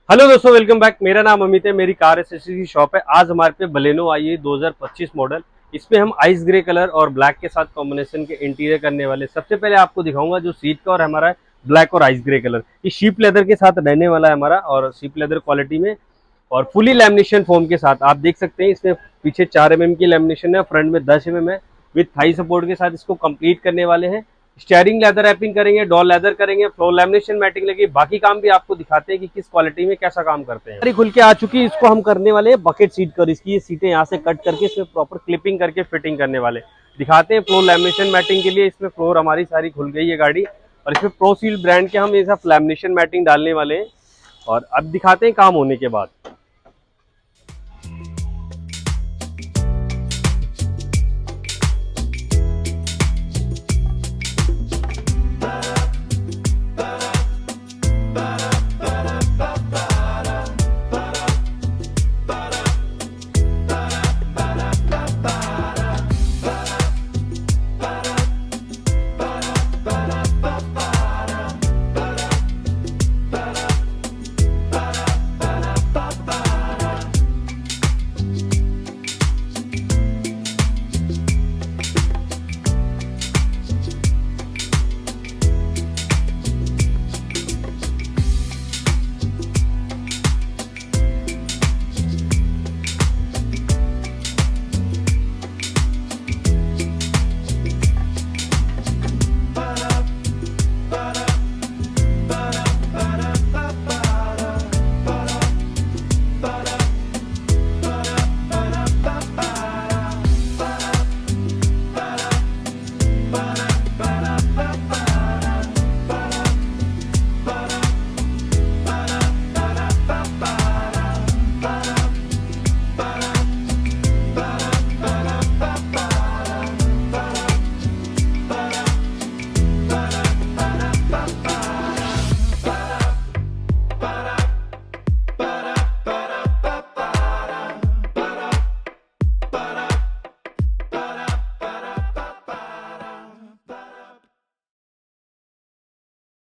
Hello दोस्तों, welcome back. मेरा नाम अमित है, मेरी कार एसेसरीज की शॉप है। आज हमारे पे बलेनो आई है 2025 मॉडल। इसमें हम आइस ग्रे कलर और ब्लैक के साथ कॉम्बिनेशन के इंटीरियर करने वाले। सबसे पहले आपको दिखाऊंगा जो सीट का और हमारा ब्लैक और आइस ग्रे कलर। ये शीप लेदर के साथ रहने वाला है हमारा, और शीप लेदर क्वालिटी में और फुली लैमिनेशन फोम के साथ। आप देख सकते हैं इसमें पीछे 4 mm की लैमिनेशन है, फ्रंट में 10 mm है। विथ थाई सपोर्ट के साथ इसको कंप्लीट करने वाले हैं। स्टेयरिंग लेदर रैपिंग करेंगे, डोर लेदर करेंगे, फ्लोर लैमिनेशन मैटिंग लगी। बाकी काम भी आपको दिखाते हैं कि किस क्वालिटी में कैसा काम करते हैं। खुल के आ चुकी है, इसको हम करने वाले हैं बकेट सीट कर। इसकी ये सीटें यहाँ से कट करके इसमें प्रॉपर क्लिपिंग करके फिटिंग करने वाले दिखाते हैं। फ्लोर लैमिनेशन मैटिंग के लिए इसमें फ्लोर हमारी सारी खुल गई है गाड़ी, और इसमें प्रो सील ब्रांड के हम ये सब लैमिनेशन मैटिंग डालने वाले हैं। और अब दिखाते हैं काम होने के बाद।